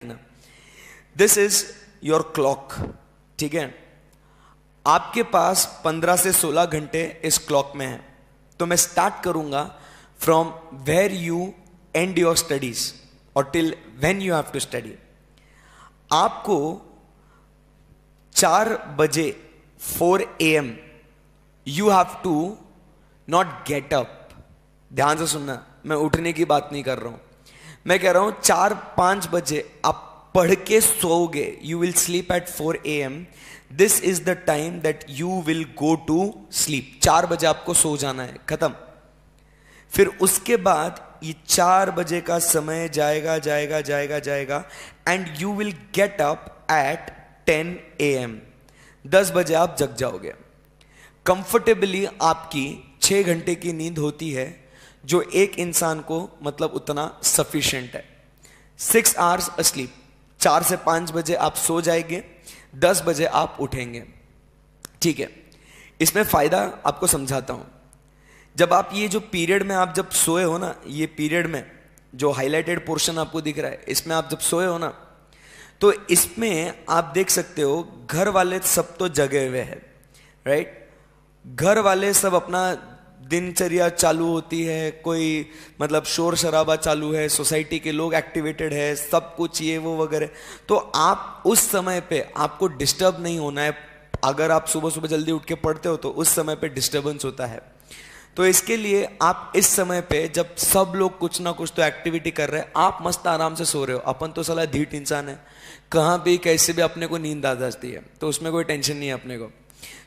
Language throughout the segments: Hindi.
ना, दिस इज योर क्लॉक। ठीक है, आपके पास 15 से 16 घंटे इस क्लॉक में है। तो मैं स्टार्ट करूंगा from where you and your studies और till when you have to study. आपको 4 बजे 4 AM you have to not get up. ध्यान से सुनना, मैं उठने की बात नहीं कर रहा हूं, मैं कह रहा हूं 4-5 बजे आप पढ़ के सोओगे, you will sleep at 4 AM। This is the time that you will go to sleep. 4 बजे आपको सो जाना है, खत्म। फिर उसके बाद ये 4 बजे का समय जाएगा जाएगा जाएगा जाएगा and you will get up at 10 AM। 10 बजे आप जग जाओगे। कंफर्टेबली आपकी 6 घंटे की नींद होती है, जो एक इंसान को मतलब उतना सफिशिएंट है। 6 आवर्स अस्लीप। 4 से 5 बजे आप सो जाएंगे, 10 बजे आप उठेंगे। ठीक है, इसमें फायदा आपको समझाता हूं। जब आप ये जो पीरियड में आप जब सोए हो ना, ये पीरियड में जो हाईलाइटेड पोर्शन आपको दिख रहा है, इसमें आप जब सोए हो ना, तो इसमें आप देख सकते हो घर वाले सब तो जगे हुए हैं, राइट। घर वाले सब अपना दिनचर्या चालू होती है, कोई मतलब शोर शराबा चालू है, सोसाइटी के लोग एक्टिवेटेड है, सब कुछ ये वो वगैरह। तो आप उस समय पे आपको डिस्टर्ब नहीं होना है। अगर आप सुबह सुबह जल्दी उठ के पढ़ते हो तो उस समय पे डिस्टर्बेंस होता है। तो इसके लिए आप इस समय पे जब सब लोग कुछ ना कुछ तो एक्टिविटी कर रहे हैं, आप मस्त आराम से सो रहे हो। अपन तो साला धीट इंसान है, कहाँ भी कैसे भी अपने को नींद आ जाती है, तो उसमें कोई टेंशन नहीं है अपने को।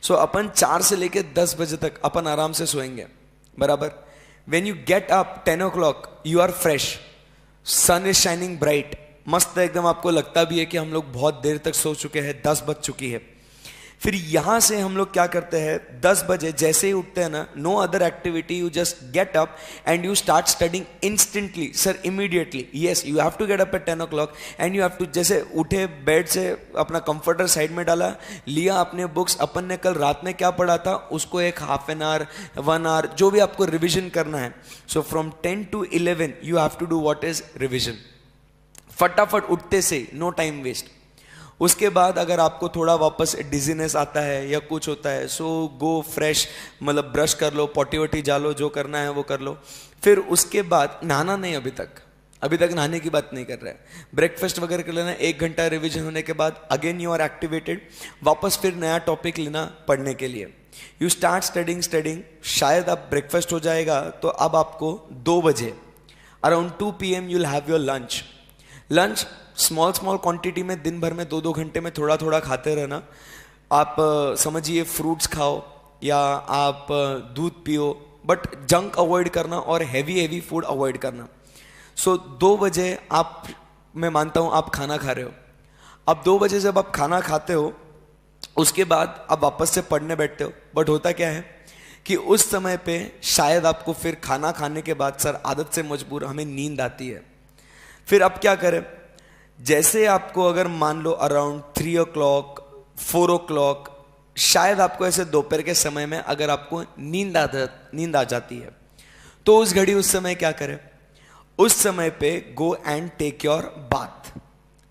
सो अपन 4 से लेके 10 बजे तक अपन आराम से सोएंगे, बराबर। When you get up 10 o'clock you are fresh, sun is shining bright, मस्त एकदम। आपको लगता भी है कि हम लोग बहुत देर तक सो चुके हैं, 10 बज चुकी है। फिर यहां से हम लोग क्या करते हैं, 10 बजे जैसे ही उठते हैं ना, no other activity, you just get up and you start studying instantly, sir immediately. Yes, you have to get up at 10 o'clock and you have to, जैसे उठे बेड से अपना कंफर्टर साइड में डाला, लिया अपने बुक्स, अपन ने कल रात में क्या पढ़ा था उसको एक हाफ एन आवर 1 hour जो भी आपको रिविजन करना है। So from 10 to 11 you have to do what is revision. फटाफट उठते से, नो टाइम वेस्ट। उसके बाद अगर आपको थोड़ा वापस डिजीनेस आता है या कुछ होता है, सो गो फ्रेश, मतलब ब्रश कर लो, पॉटी वॉटी जालो, जो करना है वो कर लो। फिर उसके बाद नहाना नहीं, अभी तक नहाने की बात नहीं कर रहा है। ब्रेकफास्ट वगैरह कर लेना, 1 घंटा रिवीजन होने के बाद अगेन यू आर एक्टिवेटेड, वापस फिर नया टॉपिक लेना पढ़ने के लिए। यू स्टार्ट स्टडिंग, शायद आप ब्रेकफास्ट हो जाएगा तो अब आपको 2 बजे around 2 PM you will have your lunch small quantity में, दिन भर में 2-2 घंटे में थोड़ा थोड़ा खाते रहना। आप समझिए फ्रूट्स खाओ या आप दूध पियो, बट जंक अवॉइड करना और हैवी फूड अवॉइड करना। सो 2 बजे आप, मैं मानता हूं आप खाना खा रहे हो। अब 2 बजे जब आप खाना खाते हो, उसके बाद आप वापस से पढ़ने बैठते हो। बट होता क्या है कि उस समय पे शायद आपको फिर खाना खाने के बाद, सर आदत से मजबूर, हमें नींद आती है। फिर आप क्या करें, जैसे आपको अगर मान लो अराउंड 3 o'clock 4 o'clock, शायद आपको ऐसे दोपहर के समय में अगर आपको नींद आ जाती है, तो उस घड़ी उस समय क्या करें, उस समय पे go and take your bath.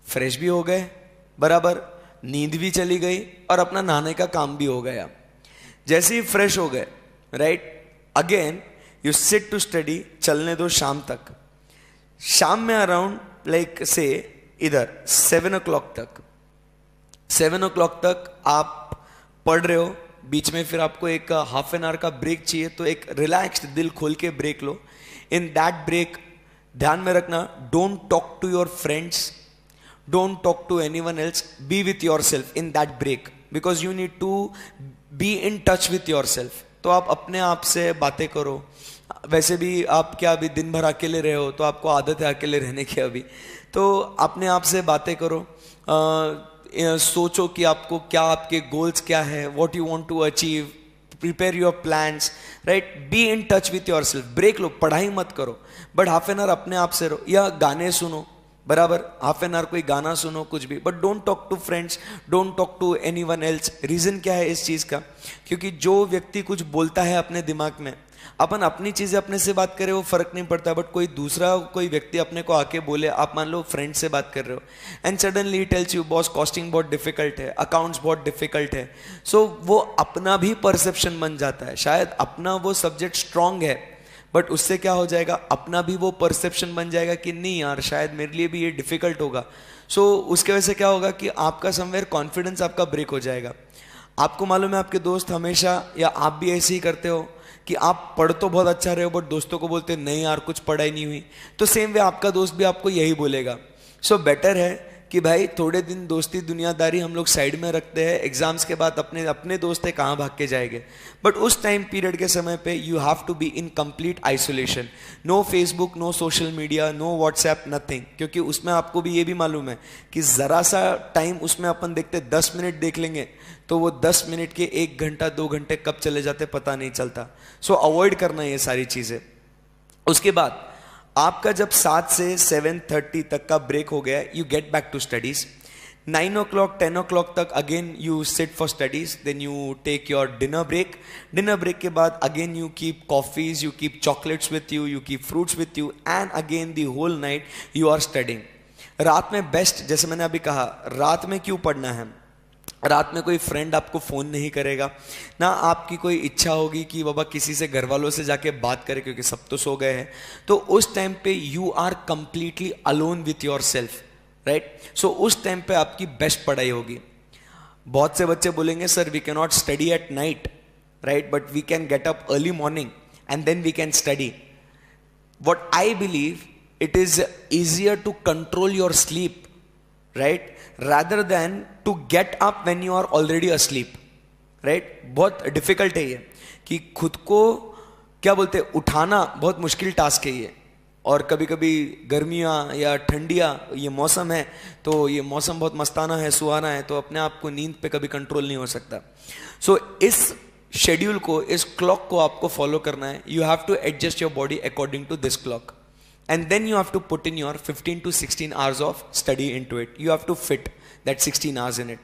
Fresh भी हो गए, बराबर, नींद भी चली गई और अपना नहाने का काम भी हो गया। जैसे ही फ्रेश हो गए, right, again you sit to study, चलने दो शाम तक। शाम में अराउंड लाइक से इधर 7 o'clock तक आप पढ़ रहे हो। बीच में फिर आपको एक हाफ एन आवर का ब्रेक चाहिए, तो एक रिलैक्स्ड दिल खोल के ब्रेक लो। इन दैट ब्रेक ध्यान में रखना, don't talk to your friends, don't talk to anyone else, be with your self in that break, because you need to be in touch with your self. तो आप अपने आप से बातें करो। वैसे भी आप क्या अभी दिन भर अकेले रहे हो, तो आपको आदत है अकेले रहने की अभी, तो अपने आप से बातें करो। सोचो कि आपको क्या, आपके गोल्स क्या है, what you want to achieve, prepare your plans, right. Be in touch with your self. Break लो, पढ़ाई मत करो, बट हाफ एन आवर अपने आप से रहो, या गाने सुनो, बराबर, हाफ एन आवर कोई गाना सुनो, कुछ भी, but don't talk to friends, don't talk to anyone else. Reason क्या है इस चीज का, क्योंकि जो व्यक्ति कुछ बोलता है अपने दिमाग में, अपन अपनी चीजें अपने से बात करें वो फर्क नहीं पड़ता, बट कोई दूसरा कोई व्यक्ति अपने को आके बोले, आप मान लो फ्रेंड से बात कर रहे हो and suddenly tells you boss costing बहुत डिफिकल्ट है, अकाउंट्स बहुत डिफिकल्ट है, सो वो अपना भी परसेप्शन बन जाता है। शायद अपना वो सब्जेक्ट स्ट्रांग है, बट उससे क्या हो जाएगा, अपना भी वो परसेप्शन बन जाएगा कि नहीं यार शायद मेरे लिए भी ये डिफिकल्ट होगा। सो उसके वजह से क्या होगा कि आपका समवेयर कॉन्फिडेंस आपका ब्रेक हो जाएगा। आपको मालूम है आपके दोस्त हमेशा, या आप भी ऐसे ही करते हो कि आप पढ़ तो बहुत अच्छा रहे हो बट दोस्तों को बोलते नहीं यार कुछ पढ़ाई नहीं हुई, तो सेम वे आपका दोस्त भी आपको यही बोलेगा। सो बेटर है कि भाई थोड़े दिन दोस्ती दुनियादारी हम लोग साइड में रखते हैं, एग्जाम्स के बाद अपने अपने दोस्त है कहाँ भाग के जाएंगे, बट उस टाइम पीरियड के समय पे you have to be in complete isolation. No Facebook, no social media, no WhatsApp, nothing, क्योंकि उसमें आपको भी ये भी मालूम है कि ज़रा सा टाइम उसमें अपन देखते 10 मिनट देख लेंगे तो वो 10 मिनट के 1 घंटा 2 घंटे कब चले जाते पता नहीं चलता। सो अवॉइड करना ये सारी चीज़ें। उसके बाद आपका जब 7 से 7:30 तक का ब्रेक हो गया, you get back to studies. 9 o'clock 10 o'clock तक again you sit for studies, then you take your dinner break. Dinner break के बाद again you keep coffees, you keep chocolates with you keep fruits with you, and again the whole night you are studying. रात में बेस्ट, जैसे मैंने अभी कहा, रात में क्यों पढ़ना है, रात में कोई फ्रेंड आपको फोन नहीं करेगा ना, आपकी कोई इच्छा होगी कि बाबा किसी से घर वालों से जाके बात करें क्योंकि सब तो सो गए हैं, तो उस टाइम पे you are completely alone with your self, right. So उस टाइम पे आपकी बेस्ट पढ़ाई होगी। बहुत से बच्चे बोलेंगे sir we can not study at night, right, but we can get up early morning and then we can study. What I believe, it is easier to control your sleep, right, rather than to get up when you are already asleep, right। बहुत डिफिकल्ट है ये कि खुद को क्या बोलते हैं उठाना, बहुत मुश्किल टास्क है ये। और कभी कभी गर्मियाँ या ठंडियाँ, ये मौसम है तो ये मौसम बहुत मस्ताना है, सुहाना है, तो अपने आप को नींद पे कभी कंट्रोल नहीं हो सकता। सो इस शेड्यूल को, इस क्लॉक को आपको फॉलो करना है। You have to adjust your body according to this clock, and then you have to put in your 15 to 16 hours of study into it. You have to fit that 16 hours in it.